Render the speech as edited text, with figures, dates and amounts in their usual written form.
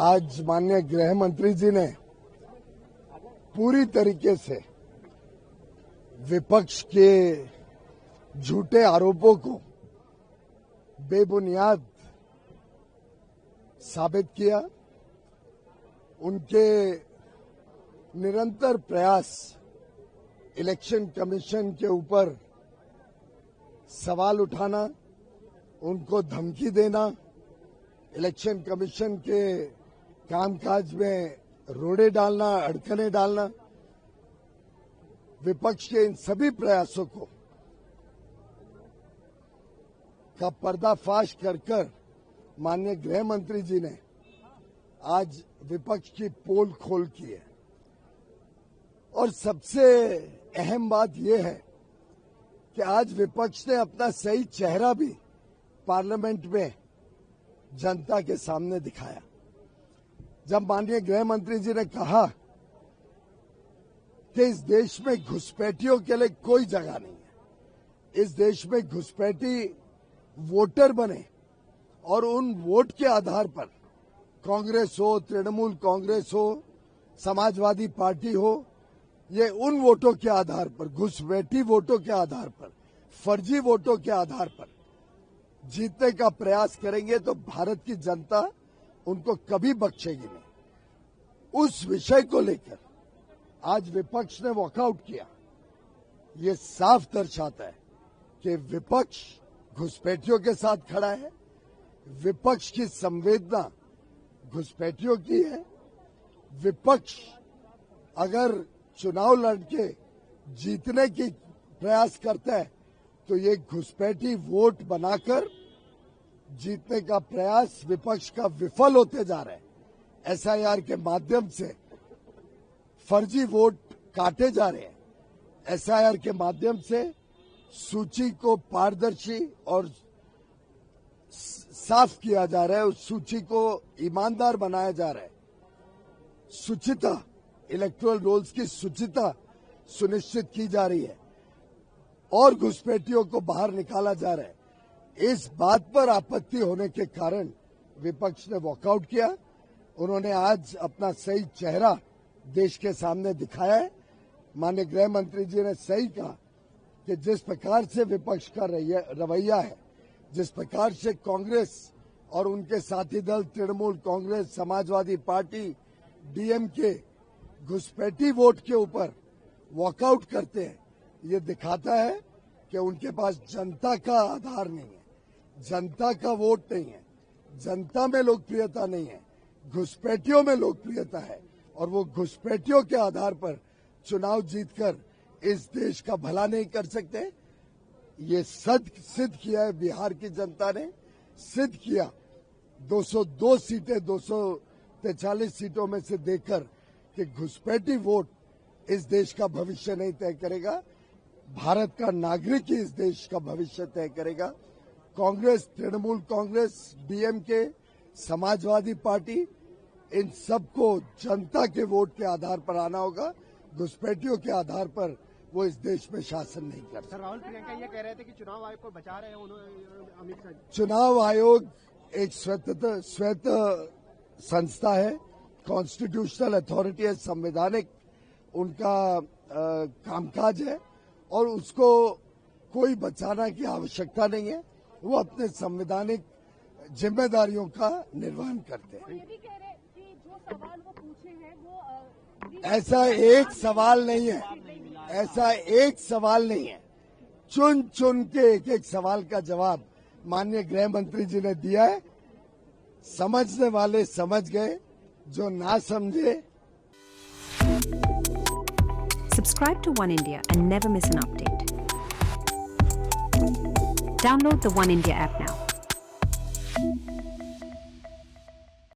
आज माननीय गृह मंत्री जी ने पूरी तरीके से विपक्ष के झूठे आरोपों को बेबुनियाद साबित किया। उनके निरंतर प्रयास इलेक्शन कमीशन के ऊपर सवाल उठाना, उनको धमकी देना, इलेक्शन कमीशन के कामकाज में रोड़े डालना, अड़चने डालना, विपक्ष के इन सभी प्रयासों को का पर्दाफाश कर माननीय गृह मंत्री जी ने आज विपक्ष की पोल खोल की है। और सबसे अहम बात यह है कि आज विपक्ष ने अपना सही चेहरा भी पार्लियामेंट में जनता के सामने दिखाया। जब माननीय गृह मंत्री जी ने कहा कि इस देश में घुसपैठियों के लिए कोई जगह नहीं है, इस देश में घुसपैठी वोटर बने और उन वोट के आधार पर कांग्रेस हो, तृणमूल कांग्रेस हो, समाजवादी पार्टी हो, ये उन वोटों के आधार पर, घुसपैठी वोटों के आधार पर, फर्जी वोटों के आधार पर जीतने का प्रयास करेंगे तो भारत की जनता उनको कभी बख्शेगी नहीं। उस विषय को लेकर आज विपक्ष ने वॉकआउट किया। ये साफ दर्शाता है कि विपक्ष घुसपैठियों के साथ खड़ा है, विपक्ष की संवेदना घुसपैठियों की है। विपक्ष अगर चुनाव लड़के जीतने की प्रयास करता है तो ये घुसपैठी वोट बनाकर जीतने का प्रयास विपक्ष का विफल होते जा रहा है। एसआईआर के माध्यम से फर्जी वोट काटे जा रहे हैं। एसआईआर के माध्यम से सूची को पारदर्शी और साफ किया जा रहा है, उस सूची को ईमानदार बनाया जा रहा है। शुचिता, इलेक्टोरल रोल्स की शुचिता सुनिश्चित की जा रही है और घुसपैठियों को बाहर निकाला जा रहा है। इस बात पर आपत्ति होने के कारण विपक्ष ने वॉकआउट किया। उन्होंने आज अपना सही चेहरा देश के सामने दिखाया है। माननीय गृह मंत्री जी ने सही कहा कि जिस प्रकार से विपक्ष का रवैया है, जिस प्रकार से कांग्रेस और उनके साथी दल तृणमूल कांग्रेस, समाजवादी पार्टी, डीएमके घुसपैठी वोट के ऊपर वॉकआउट करते हैं, ये दिखाता है कि उनके पास जनता का आधार नहीं है, जनता का वोट नहीं है, जनता में लोकप्रियता नहीं है, घुसपैठियों में लोकप्रियता है। और वो घुसपैठियों के आधार पर चुनाव जीतकर इस देश का भला नहीं कर सकते। ये सिद्ध किया है बिहार की जनता ने, सिद्ध किया 202 सीटें 243 सीटों में से देकर कि घुसपैठी वोट इस देश का भविष्य नहीं तय करेगा, भारत का नागरिक ही इस देश का भविष्य तय करेगा। कांग्रेस, तृणमूल कांग्रेस, डीएमके, समाजवादी पार्टी, इन सबको जनता के वोट के आधार पर आना होगा। घुसपैठियों के आधार पर वो इस देश में शासन नहीं कर सकते। राहुल प्रियंका ये कह रहे थे कि चुनाव आयोग को बचा रहे हैं अमित शाह। चुनाव आयोग एक स्वायत्त संस्था है, कॉन्स्टिट्यूशनल अथॉरिटी है, संवैधानिक उनका कामकाज है और उसको कोई बचाना की आवश्यकता नहीं है। वो अपने संवैधानिक जिम्मेदारियों का निर्वहन करते हैं। ये भी कह रहे कि जो सवाल वो पूछे हैं वो ऐसा एक सवाल नहीं है, ऐसा एक सवाल नहीं है। चुन चुन के एक एक सवाल का जवाब माननीय गृह मंत्री जी ने दिया है। समझने वाले समझ गए, जो ना समझे। Subscribe to One India and never miss an update. Download the One India app now.